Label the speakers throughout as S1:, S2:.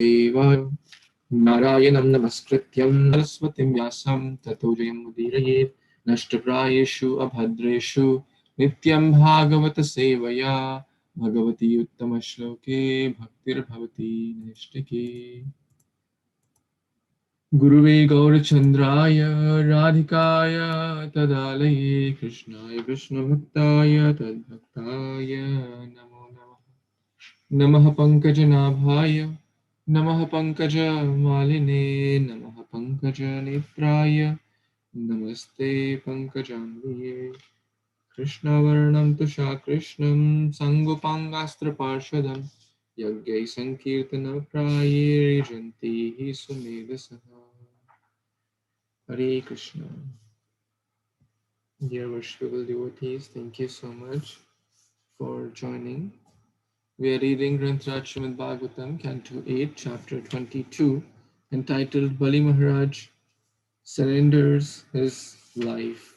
S1: Sevaya Narayanam Namaskrityam Saraswatim Vyasam Tato Jayam Udirayet Nashtaprayeshu Abhadreshu Nityam Bhagavata Sevaya Bhagavati Uttama Shloke Bhaktir Bhavati Nishtake Guruve Gaurachandraya Radhikaya Tadalaye Krishnaya Vishnu Bhaktaya Tadbhaktaya Namo Namaha Pankajanaභaya Namaha Pankajamaline Namaha Pankajanetraya Namaste Pankajamriye Krishna Varnam Tusha Krishnam Sangopangastra Parshadam Yagyai Sankirtana Praye Janti Sumedhasaha. Hare Krishna. Dear worshipable devotees, thank you so much for joining. We are reading Śrīmad-Bhāgavatam, Canto 8, Chapter 22, entitled Bali Maharaja Surrenders His Life.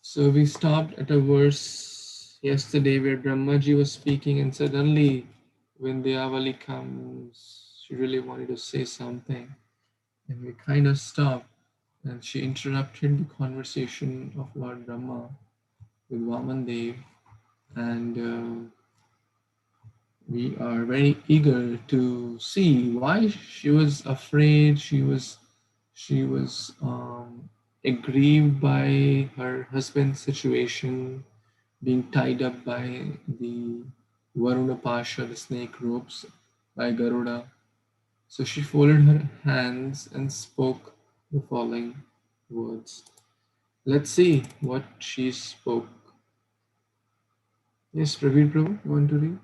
S1: So we stopped at a verse yesterday where Brahmaji was speaking, and suddenly Vindhyavali comes. She really wanted to say something, and we kind of stopped, and she interrupted the conversation of Lord Brahma with Vamandev, and we are very eager to see why she was afraid. She was aggrieved by her husband's situation, being tied up by the Varuna Pasha, the snake ropes, by Garuda. So she folded her hands and spoke the following words. Let's see what she spoke. Yes, Praveen Prabhu, you want to read?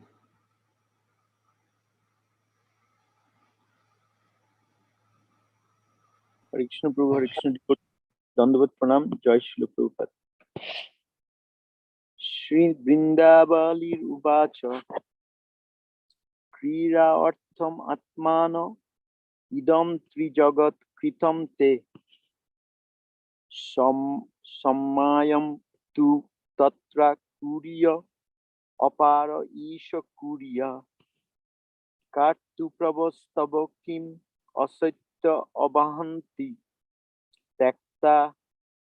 S2: Hare Krishna Prabhu, Hare Krishna Dandavat Pranam, Jai Srila Prabhupada. Shri Vindhyavali Uvacha Krira Artham Atmano Idam Trijagat Kritam Te Sammayam Tu Tatra Kuriya Apara Isha Kuriya Katu Prabhastavakim Asatya Abahanti Tekta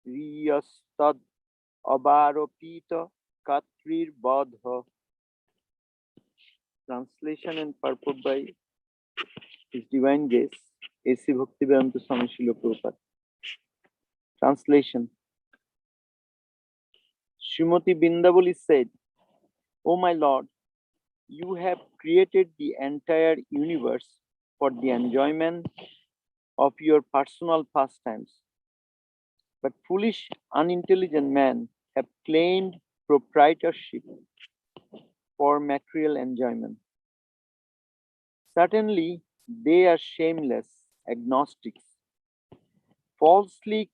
S2: Riyastad Abaropita Katrir Badha. Translation and purport by His Divine Grace, A.C. Bhaktivedanta Swami Srila Prabhupada. Translation. Srimati Vindhyavali said, O my Lord, you have created the entire universe for the enjoyment of your personal pastimes. But foolish, unintelligent men have claimed proprietorship for material enjoyment. Certainly, they are shameless agnostics. Falsely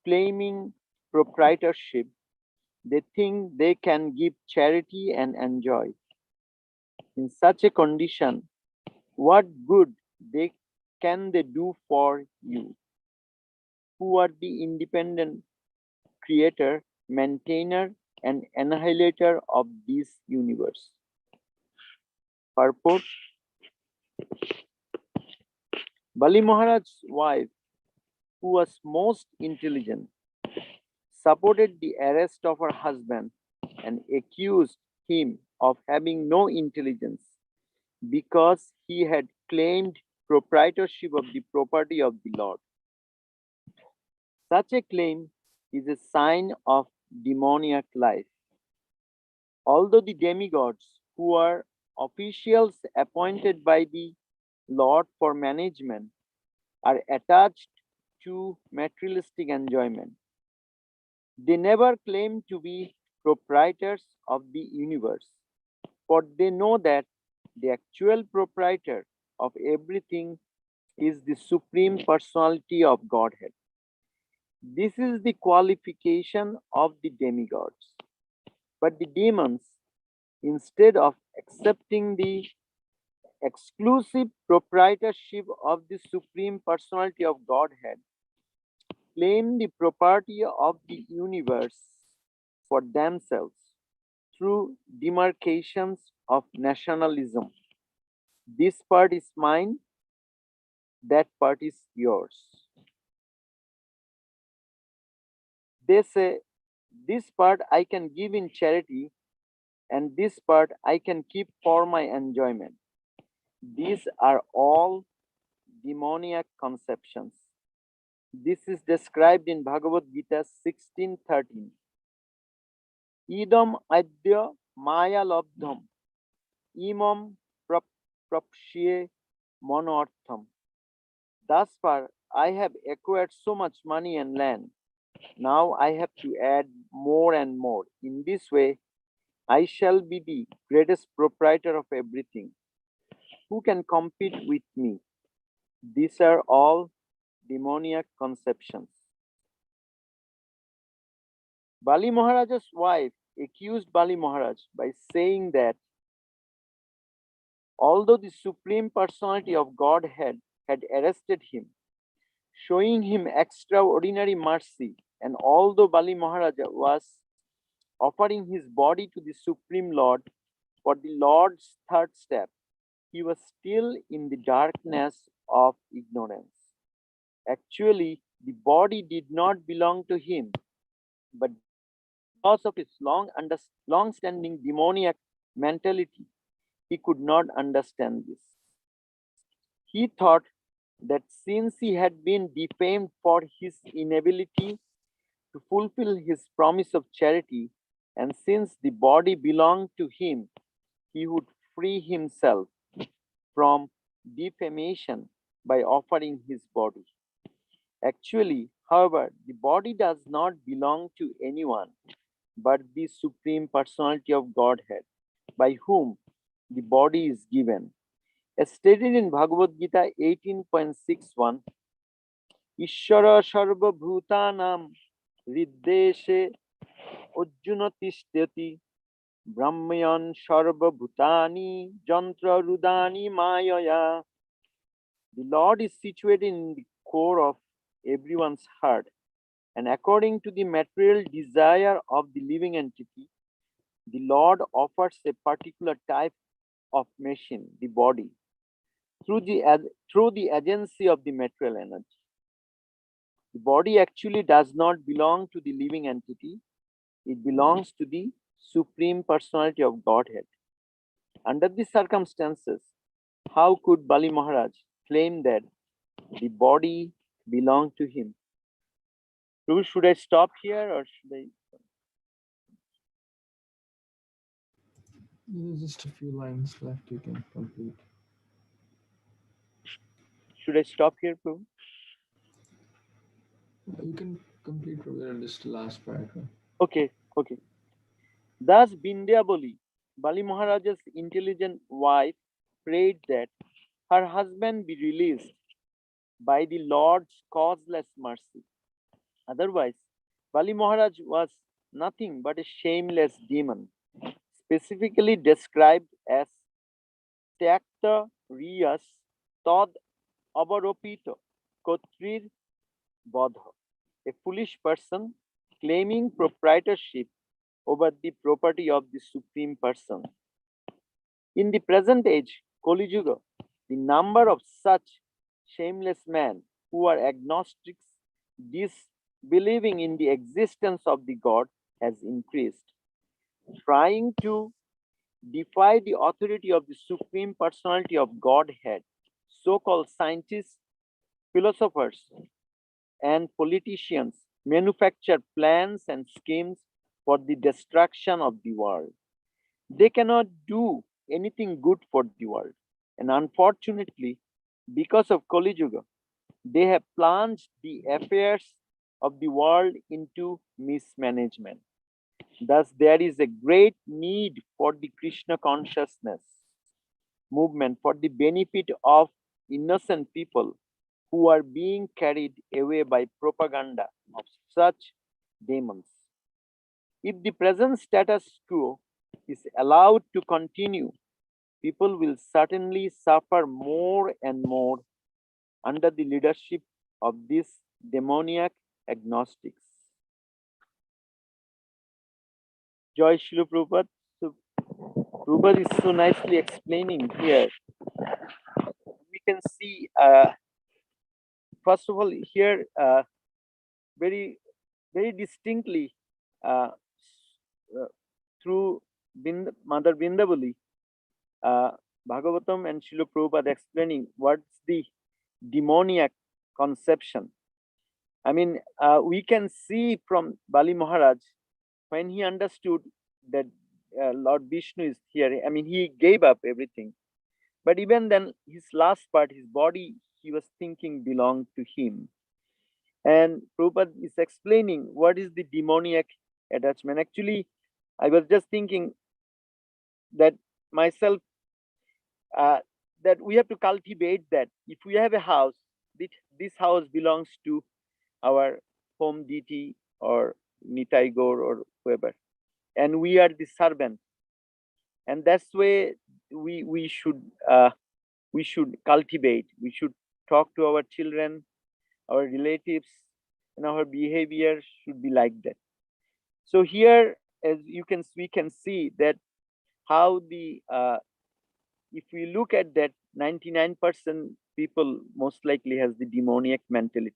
S2: claiming proprietorship, they think they can give charity and enjoy. In such a condition, what good can they do for you, who are the independent creator, maintainer, and annihilator of this universe? Purport. Bali Maharaja's wife, who was most intelligent, supported the arrest of her husband and accused him of having no intelligence because he had claimed proprietorship of the property of the Lord. Such a claim is a sign of demoniac life. Although the demigods, who are officials appointed by the Lord for management, are attached to materialistic enjoyment, they never claim to be proprietors of the universe, for they know that the actual proprietor of everything is the Supreme Personality of Godhead. This is the qualification of the demigods. But the demons, instead of accepting the exclusive proprietorship of the Supreme Personality of Godhead, claim the property of the universe for themselves through demarcations of nationalism. This part is mine, that part is yours. They say, this part I can give in charity, and this part I can keep for my enjoyment. These are all demoniac conceptions. This is described in Bhagavad Gita 16:13. Idam adya maya labdham imam prapshye monortham. Thus far, I have acquired so much money and land. Now I have to add more and more. In this way, I shall be the greatest proprietor of everything. Who can compete with me? These are all demoniac conceptions. Bali Maharaja's wife accused Bali Maharaj by saying that although the Supreme Personality of Godhead had arrested him, showing him extraordinary mercy, and although Bali Maharaja was offering his body to the Supreme Lord for the Lord's third step, he was still in the darkness of ignorance. Actually, the body did not belong to him, but because of his long-standing demoniac mentality, he could not understand this. He thought that since he had been defamed for his inability to fulfill his promise of charity, and since the body belonged to him, he would free himself from defamation by offering his body. Actually, however, the body does not belong to anyone but the Supreme Personality of Godhead, by whom the body is given. As stated in Bhagavad Gita 18.61, Ishvara Sarva Bhutanam Riddeshe Ujjuna Tishtati Brahmayan Sarva Bhutani Jantra Rudani Mayaya. The Lord is situated in the core of everyone's heart, and according to the material desire of the living entity, the Lord offers a particular type of machine, the body, through the agency of the material energy. The body actually does not belong to the living entity, it belongs to the Supreme Personality of Godhead. Under these circumstances, how could Bali Maharaj claim that the body belonged to him? Prabhu, should I stop here or should I?
S1: There's just a few lines left you can complete.
S2: Should I stop here, Prabhu?
S1: You can complete from this last paragraph.
S2: Okay. Thus, Vindhyavali, Bali Maharaja's intelligent wife, prayed that her husband be released by the Lord's causeless mercy. Otherwise, Bali Maharaj was nothing but a shameless demon, specifically described as Tyakta Riyas Tad Avaropito Kotrir Bodha, a foolish person claiming proprietorship over the property of the Supreme Person. In the present age, Kali Yuga, the number of such shameless men who are agnostics, disbelieving in the existence of the God, has increased. Trying to defy the authority of the Supreme Personality of Godhead, so-called scientists, philosophers, and politicians manufacture plans and schemes for the destruction of the world. They cannot do anything good for the world. And unfortunately, because of Kali Yuga, they have plunged the affairs of the world into mismanagement. Thus, there is a great need for the Krishna consciousness movement for the benefit of innocent people who are being carried away by propaganda of such demons. If the present status quo is allowed to continue, people will certainly suffer more and more under the leadership of these demoniac agnostics. Joy Srila Prabhupada. Prabhupada is so nicely explaining here. We can see, first of all, here very, very distinctly uh, through Mother Vindhyavali, Bhagavatam and Srila Prabhupada explaining what's the demoniac conception. I mean, we can see from Bali Maharaj when he understood that Lord Vishnu is here. I mean, he gave up everything. But even then, his last part, his body, he was thinking belonged to him. And Prabhupada is explaining what is the demoniac attachment. Actually, I was just thinking that myself, that we have to cultivate that. If we have a house, this house belongs to our home deity or Nitai Gaur or whoever, and we are the servant. And that's way we should cultivate. We should talk to our children, our relatives, and our behavior should be like that. So here, as we can see that how the if we look at that, 99% people most likely has the demoniac mentality.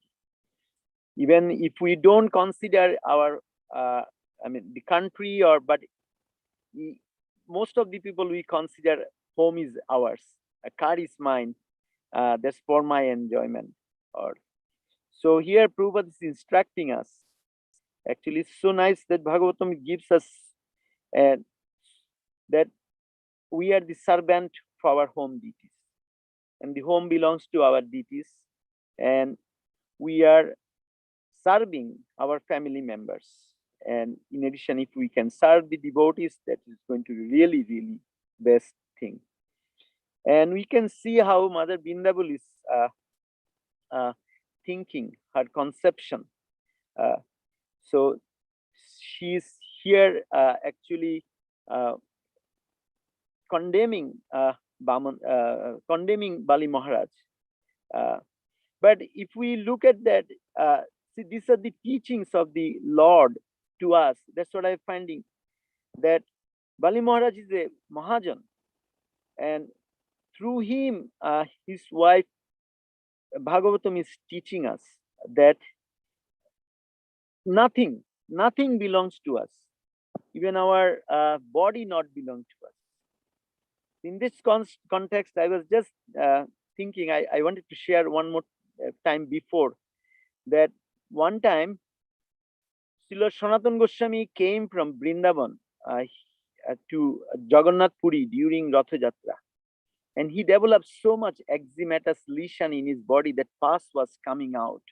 S2: Even if we don't consider our the country, or but most of the people, we consider home is ours, a car is mine, that's for my enjoyment. Or so here Prabhupada is instructing us. Actually, it's so nice that Bhagavatam gives us that we are the servant for our home deities, and the home belongs to our deities, and we are serving our family members. And in addition, if we can serve the devotees, that is going to be really, really best thing. And we can see how Mother Vindhyavali is thinking, her conception. So she's here actually condemning condemning Bali Maharaj. But if we look at that, see, these are the teachings of the Lord to us. That's what I'm finding, that Bali Maharaj is a Mahajan, and through him, his wife Bhagavatam is teaching us that nothing belongs to us. Even our body not belong to us. In this context, I was just thinking, I wanted to share one more time before that. One time, Srila Sanatana Goswami came from Vrindavan to Jagannath Puri during Ratha Jatra, and he developed so much eczematous lesion in his body that pus was coming out.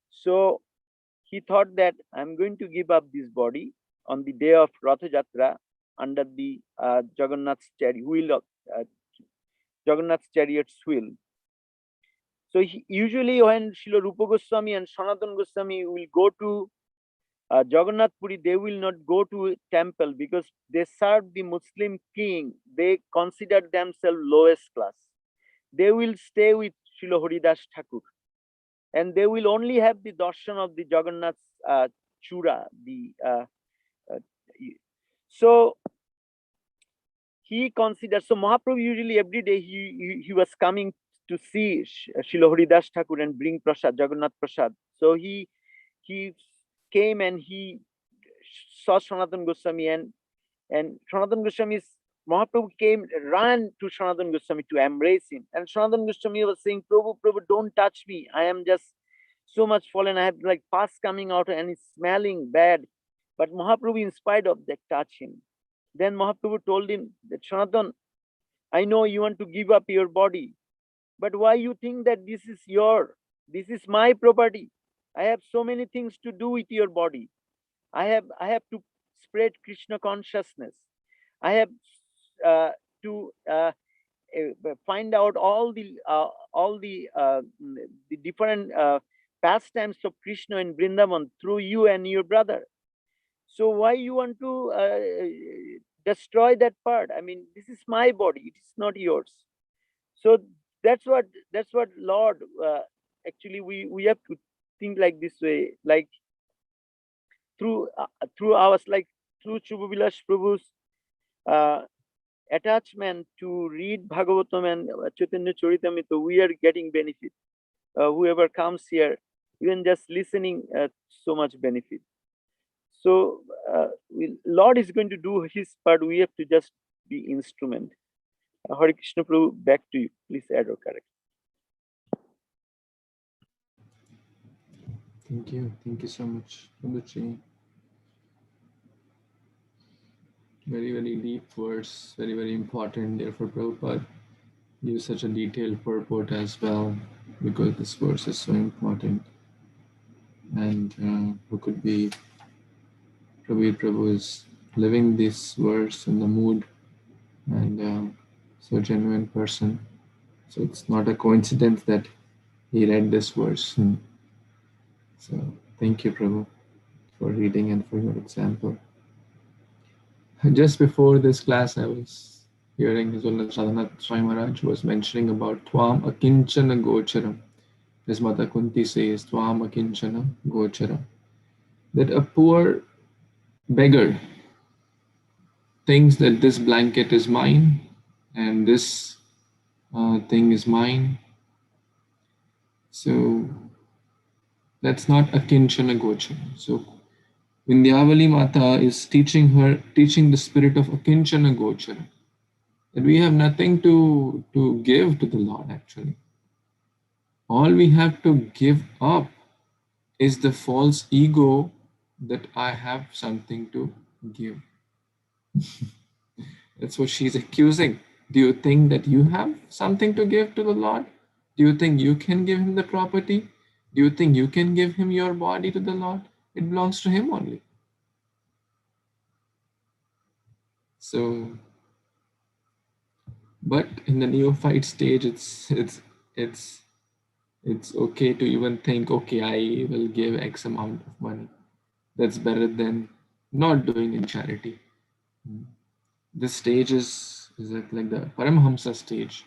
S2: So he thought that I'm going to give up this body on the day of Ratha Jatra under the Jagannath's chariot wheel of Jagannath's chariot's wheel. So usually when Srila Rupa Goswami and Sanatana Goswami will go to Jagannath Puri, they will not go to a temple because they serve the Muslim king. They consider themselves lowest class. They will stay with Srila Haridas Thakur, and they will only have the darshan of the Jagannath's chura. So he considers, so Mahaprabhu usually every day he was coming to see Srila Haridas Thakur and bring prasad, Jagannath prasad. So he came and he saw Sanatana Goswami, and Sanatana Goswami's Mahaprabhu came, ran to Sanatana Goswami to embrace him. And Sanatana Goswami was saying, Prabhu, don't touch me. I am just so much fallen. I have like pus coming out and it's smelling bad. But Mahaprabhu, in spite of that, touched him. Then Mahaprabhu told him that, Sanatana, I know you want to give up your body, but why you think that this is my property? I have so many things to do with your body. I have to spread Krishna consciousness. I have to find out all the different pastimes of Krishna in Vrindavan through you and your brother. So why you want to destroy that part? I mean, this is my body; it is not yours. So that's what Lord. Actually, we have to think like this way, like through ours, like through Shubhavilash Prabhu's attachment to read Bhagavatam and Chaitanya Charitamrita, we are getting benefit. Whoever comes here, even just listening, so much benefit. So Lord is going to do his part. We have to just be instrument. Hare Krishna Prabhu, back to you. Please add or correct.
S1: Thank you. Thank you so much, Prabhuji. Very, very deep words, very, very important. Therefore, Prabhupada gives such a detailed purport as well, because this verse is so important. And who could be Prabhu is living this verse in the mood, and so genuine person. So it's not a coincidence that he read this verse. So thank you, Prabhu, for reading and for your example. Just before this class, I was hearing His Holiness Radhanath Swami Maharaj was mentioning about Twam Akinchana Gocharam. As Mata Kunti says, Twam Akinchana Gocharam. That a poor beggar thinks that this blanket is mine and this thing is mine. So that's not Akinchana Gocharam. So Vindhyavali Mata is teaching the spirit of Akinchana Gocharam. That we have nothing to give to the Lord actually. All we have to give up is the false ego that I have something to give. That's what she's accusing. Do you think that you have something to give to the Lord? Do you think you can give him the property? Do you think you can give him your body to the Lord? It belongs to him only. So, but in the neophyte stage, it's okay to even think, okay, I will give X amount of money. That's better than not doing in charity. This stage is like the Paramhamsa stage.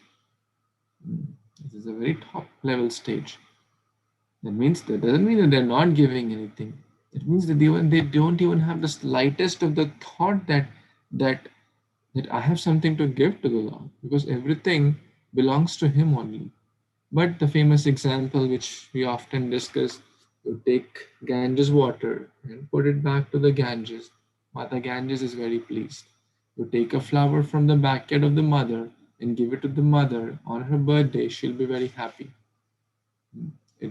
S1: This is a very top level stage. That doesn't mean that they're not giving anything. It means that they don't even have the slightest of the thought that I have something to give to the Lord, because everything belongs to Him only. But the famous example which we often discuss, you take Ganges water and put it back to the Ganges. Mata Ganges is very pleased. You take a flower from the backyard of the mother and give it to the mother on her birthday, she'll be very happy.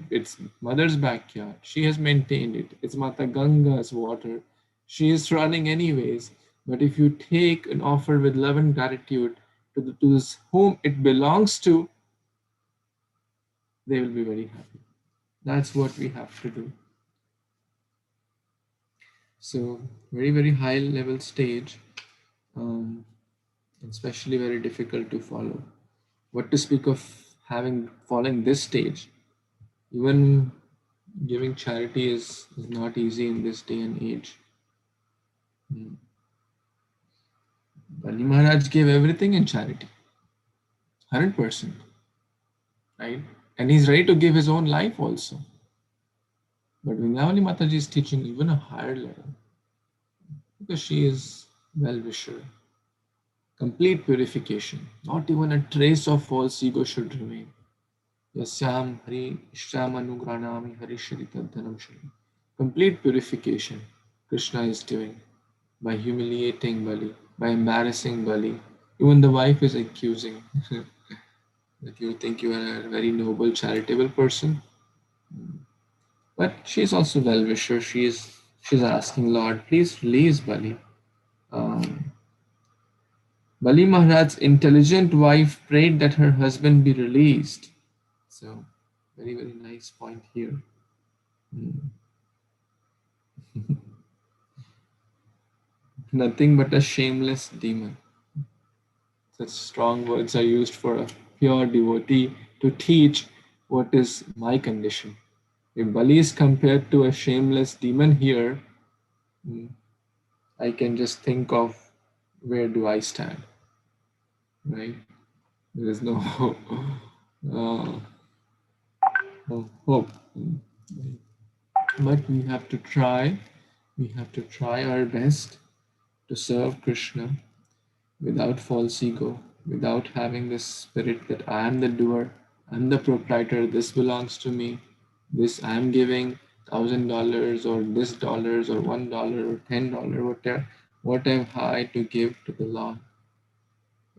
S1: It's mother's backyard. She has maintained it. It's Mata Ganga's water. She is running anyways. But if you take an offer with love and gratitude to whom it belongs to, they will be very happy. That's what we have to do. So very, very high level stage, especially very difficult to follow. What to speak of following this stage? Even giving charity is not easy in this day and age. Bali Maharaj gave everything in charity, 100%, right? And he's ready to give his own life also. But Vindhyavali Mataji is teaching even a higher level, because she is well-wisher. Complete purification. Not even a trace of false ego should remain. Yasyam Hari Ishyam Anugranami Hari Shri Tadhanam Shri. Complete purification Kṛṣṇa is doing by humiliating Bali, by embarrassing Bali. Even the wife is accusing that you think you are a very noble, charitable person. But she's also well-wisher. She's asking Lord, please release Bali. Bali Maharaj's intelligent wife prayed that her husband be released. So, very, very nice point here. Nothing but a shameless demon. Such strong words are used for a pure devotee to teach what is my condition. If Bali is compared to a shameless demon here, I can just think of where do I stand, right? There is no hope. But we have to try our best to serve Krishna without false ego, without having this spirit that I am the doer, I'm the proprietor, this belongs to me, this I'm giving $1,000 or this dollars or $1 or $10, whatever I to give to the Lord.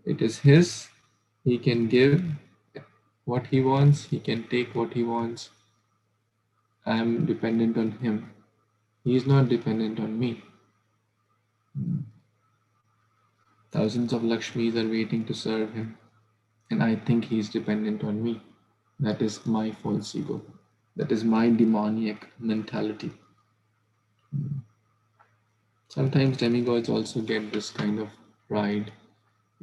S1: It is His. He can give what He wants, He can take what He wants. I am dependent on Him. He is not dependent on me. Thousands of Lakshmis are waiting to serve Him, and I think He is dependent on me. That is my false ego. That is my demoniac mentality. Sometimes demigods also get this kind of pride.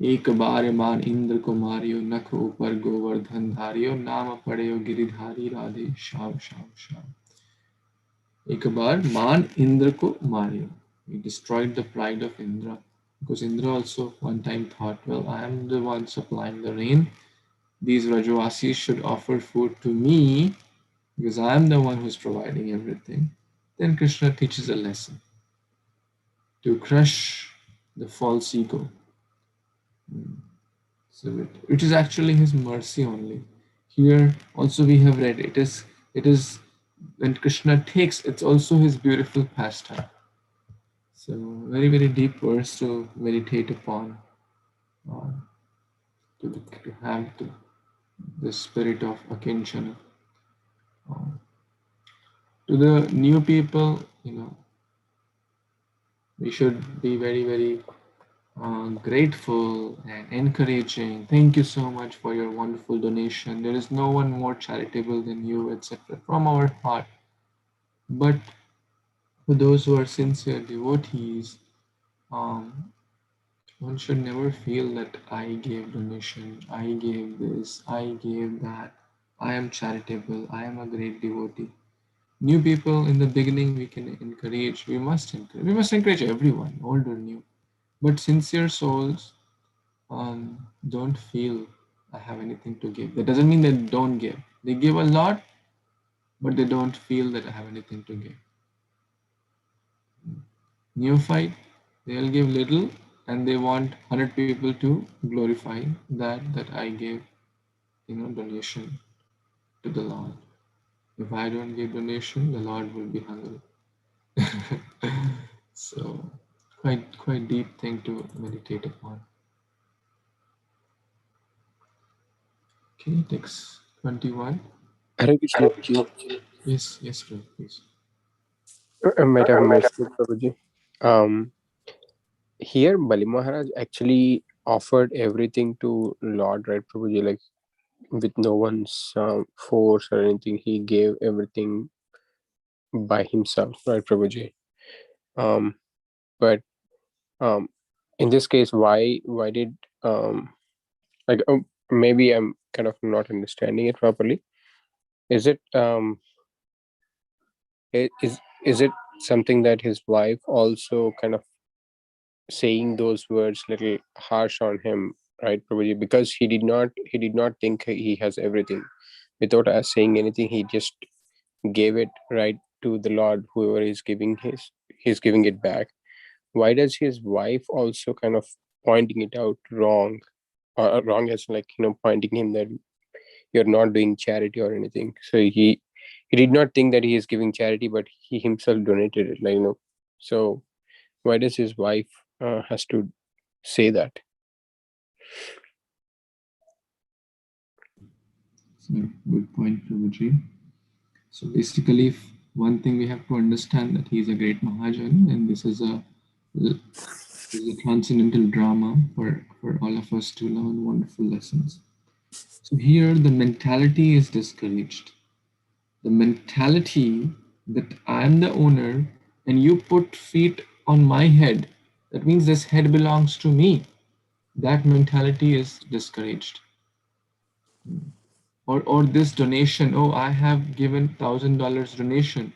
S1: एक बार मान इंद्र को Mario नख ऊपर गोवर्धन धारियो नाम पड़ेयो गिरिधारी राधे श्याम श्याम श्याम. एक बार मान इंद्र को Mario. He destroyed the pride of Indra, because Indra also one time thought, well, I am the one supplying the rain. These Rajavasis should offer food to me because I am the one who's providing everything. Then Krishna teaches a lesson to crush the false ego. So it is actually his mercy only. Here also we have read it is when Krishna takes, it's also his beautiful pastime. So very very deep verse to meditate upon, uh, to have the spirit of akinchana. Uh, to the new people, we should be very very grateful and encouraging. Thank you so much for your wonderful donation. There is no one more charitable than you, etc. From our heart. But for those who are sincere devotees, um, one should never feel that I gave donation, I gave this, I gave that, I am charitable, I am a great devotee. New people in the beginning we can encourage, we must encourage everyone, old or new. But sincere souls don't feel I have anything to give. That doesn't mean they don't give. They give a lot, but they don't feel that I have anything to give. Neophyte, they'll give little and they want 100 people to glorify that I gave, donation to the Lord. If I don't give donation, the Lord will be hungry. So quite deep thing to meditate upon. Okay, text 21.
S3: Hare Krishna, Prabhuji.
S1: Yes, please.
S3: I might have missed it, Prabhuji. Here Bali Maharaj actually offered everything to Lord, right, Prabhuji? Like with no one's force or anything, he gave everything by himself, right, Prabhuji? Um, but in this case, why did like maybe I'm kind of not understanding it properly. Is it is it something that his wife also kind of saying those words little harsh on him, right, Prabhuji? Because he did not think he has everything. Without us saying anything, he just gave it right to the Lord. Whoever is giving he's giving it back. Why does his wife also kind of pointing it out wrong, or wrong as like pointing him that you're not doing charity or anything? So he did not think that he is giving charity, but he himself donated it, like. So why does his wife has to say that?
S1: So good point, Prabhuji. So basically, one thing we have to understand that he is a great Mahajan, and this is a transcendental drama for all of us to learn wonderful lessons. So here, the mentality is discouraged. The mentality that I'm the owner and you put feet on my head, that means this head belongs to me. That mentality is discouraged. Or this donation, oh, I have given $1,000 donation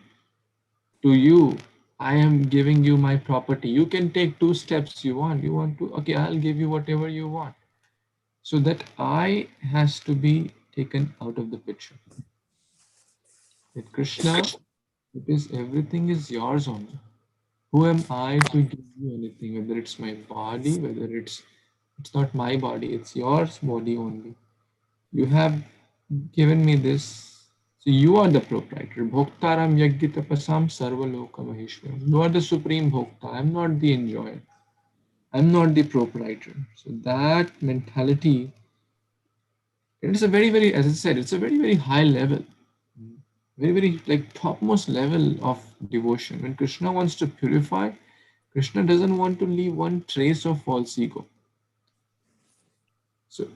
S1: to you. I am giving you my property. You can take 2 steps you want. You want to, okay, I'll give you whatever you want. So that I has to be taken out of the picture. That Kṛṣṇa, it is everything is yours only. Who am I to give you anything? Whether it's my body, whether it's It's not my body, it's your body only. You have given me this. So you are the proprietor. Bhoktaram yagyatapasam sarvaloka maheshwaram. You are the supreme bhokta. I'm not the enjoyer. I'm not the proprietor. So that mentality, it's a very, very, as I said, it's a very, very high level. Very, very like topmost level of devotion. When Krishna wants to purify, Krishna doesn't want to leave one trace of false ego. So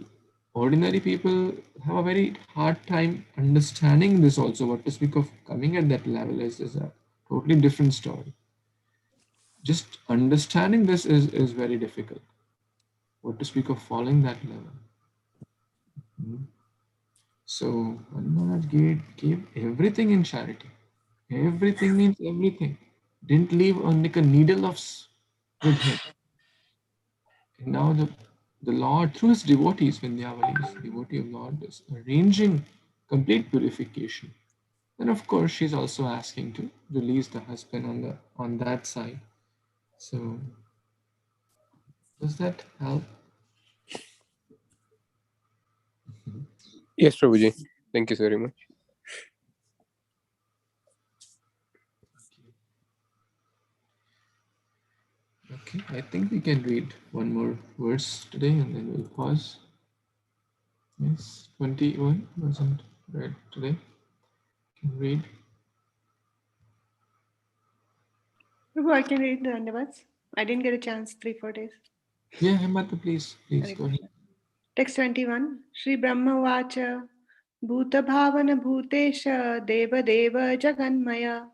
S1: ordinary people have a very hard time understanding this also. What to speak of coming at that level is a totally different story. Just understanding this is very difficult. What to speak of following that level. Hmm. So Maharaj gave everything in charity. Everything means everything. Didn't leave like a needle with him. And now the Lord, through his devotees, Vindhyavali, devotee of Lord, is arranging complete purification. And of course, she's also asking to release the husband on that side. So does that help?
S3: Yes, Prabhuji. Thank you so very much.
S1: Okay, I think we can read one more verse today and then we'll pause. Yes, 21 wasn't read today. Can read.
S4: Prabhu, I can read the Dandavats. I didn't get a chance 3-4 days.
S1: Yeah, Hemata, please
S4: Hare
S1: go ahead.
S4: Krishna. Text 21. Shri Brahma Vacha Bhuta Bhavana Bhutesha Deva Deva Jaganmaya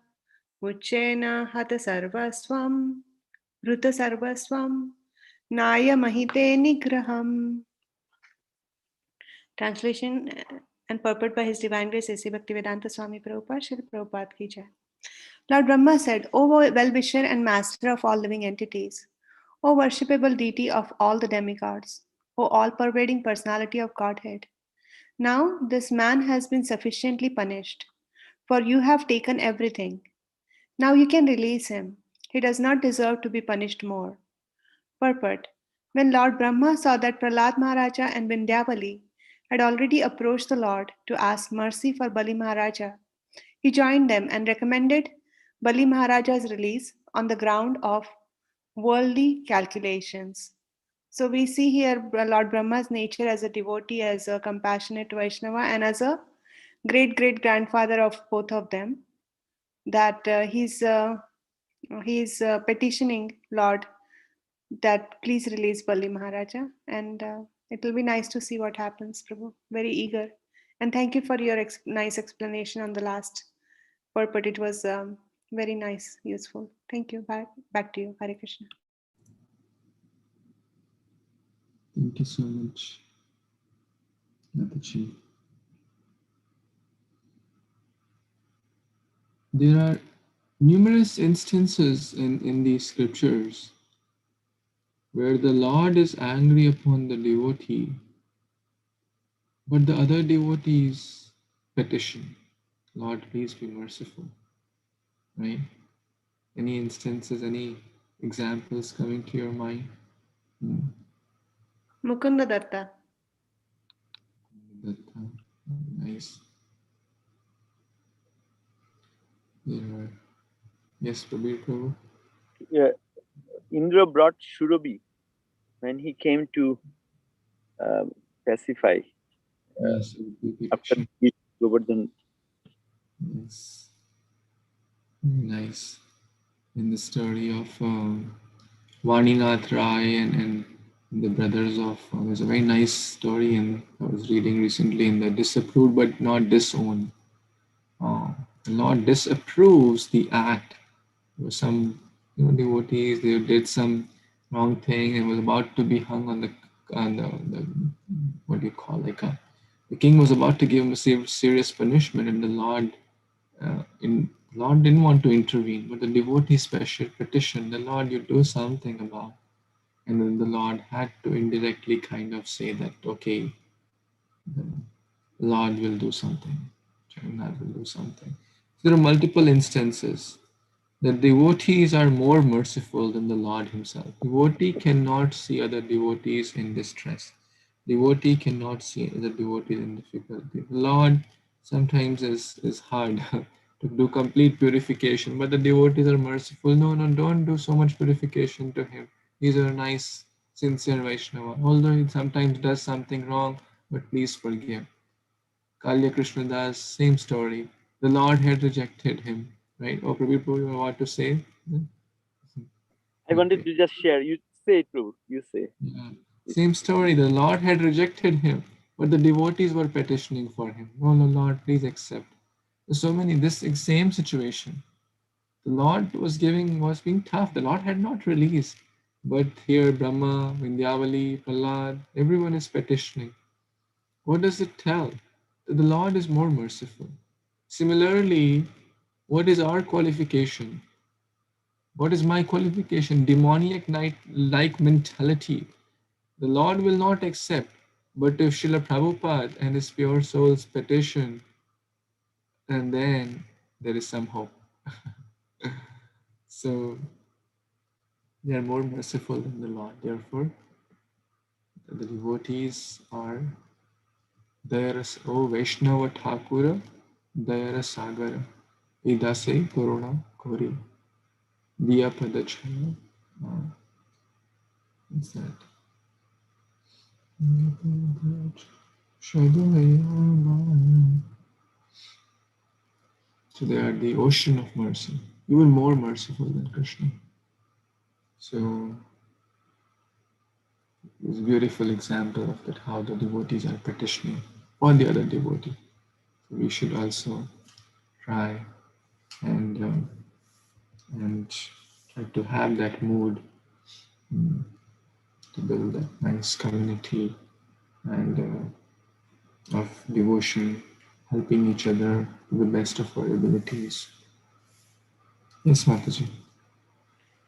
S4: Uchena Hata Sarvaswam Bhuta Sarvaswam Naya Mahite Nigraham. Translation and purport by His Divine Grace A.C. Bhaktivedanta Swami Prabhupada, Shri Prabhupada Ki Jai. Lord Brahma said, O well-wisher and master of all living entities, O worshipable deity of all the demigods, O all-pervading personality of Godhead, now this man has been sufficiently punished, for you have taken everything. Now you can release him. He does not deserve to be punished more. Purport. When Lord Brahma saw that Prahlad Maharaja and Vindhyavali had already approached the Lord to ask mercy for Bali Maharaja, he joined them and recommended Bali Maharaja's release on the ground of worldly calculations. So we see here Lord Brahma's nature as a devotee, as a compassionate Vaishnava, and as a great great grandfather of both of them, that he's petitioning Lord that please release Bali Maharaja, and it will be nice to see what happens, Prabhu. Very eager. And thank you for your nice explanation on the last purport. It was very nice, useful. Thank you. Back to you. Hare Krishna.
S1: Thank you so much, Natachi. There are numerous instances in these scriptures where the Lord is angry upon the devotee, but the other devotees petition, Lord, please be merciful. Right? Any instances, any examples coming to your mind?
S4: Mukunda Datta.
S1: Nice. There are. Yes, Prabhu.
S2: Yeah, Indra brought Shurabhi when he came to pacify
S1: Yes,
S2: after Govardhan.
S1: yes. Nice. In the story of Vaninath Rai and the brothers of, there's a very nice story I was reading recently in the Disapproved but not Disowned. The Lord disapproves the act. There were some devotees, they did some wrong thing and was about to be hung on the what do you call, the king was about to give him a serious punishment, and the Lord didn't want to intervene, but the devotee special petition, the Lord, you do something about. And then the Lord had to indirectly kind of say that, okay, the Lord will do something. Jagannath will do something. So there are multiple instances The devotees are more merciful than the Lord himself. Devotee cannot see other devotees in distress. Devotee cannot see other devotees in difficulty. The Lord sometimes is hard to do complete purification, but the devotees are merciful. No, no, don't do so much purification to him. He's a nice, sincere Vaishnava. Although he sometimes does something wrong, but please forgive. Kalya Krishna Das, same story. The Lord had rejected him, right? Oh, Prabhu, you want to say?
S2: I wanted
S1: Okay.
S2: to just share. You say it, Prabhu. You say.
S1: Yeah. Same story. The Lord had rejected him, but the devotees were petitioning for him. Oh, no, Lord, please accept. There's so many, this same situation. The Lord was being tough. The Lord had not released. But here, Brahma, Vindhyavali, Prahlad, everyone is petitioning. What does it tell? That the Lord is more merciful. Similarly, what is our qualification? What is my qualification? Demoniac like mentality. The Lord will not accept. But if Srila Prabhupada and his pure souls petition, and then there is some hope. So they are more merciful than the Lord. Therefore, the devotees are Dayara, O Vaishnava Thakura, Dayara Sagara, Idase Corona Kori, Diya Padachaya. What's that? So they are the ocean of mercy, even more merciful than Krishna. So it's a beautiful example of that, how the devotees are petitioning for the other devotee. So we should also try and try to have that mood, to build that nice community and of devotion, helping each other to the best of our abilities. Yes, Mataji.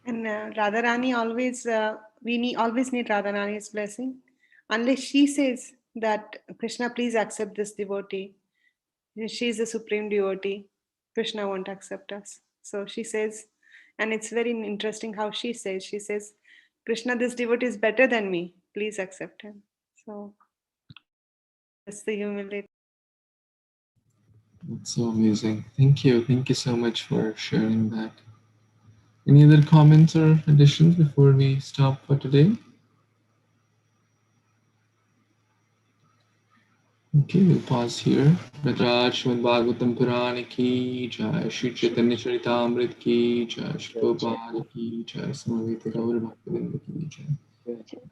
S4: And Radharani always, always need Radharani's blessing. Unless she says that Krishna, please accept this devotee. She is the supreme devotee. Krishna won't accept us. So she says, and it's very interesting how she says, Krishna, this devotee is better than me. Please accept him. So that's the humility.
S1: It's so amazing. Thank you. Thank you so much for sharing that. Any other comments or additions before we stop for today? Okay, we'll pause here. Śrīmad-Bhāgavatam Purana ki jai, Shri Chaitanya Charitamrita ki jai, Shri Prabhupada ki jai, Samaveta Gaura Bhaktivinoda ki jai.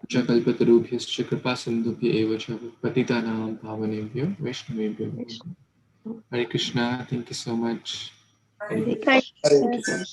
S1: Chakalpatarubhyascha kripa sindhubhya eva cha patitanam pavanebhyo Vaishnavebhyo namo Namaः. Hare Krishna. Thank you so much.
S5: Hare
S2: Hare
S5: Krishna.
S2: Krishna.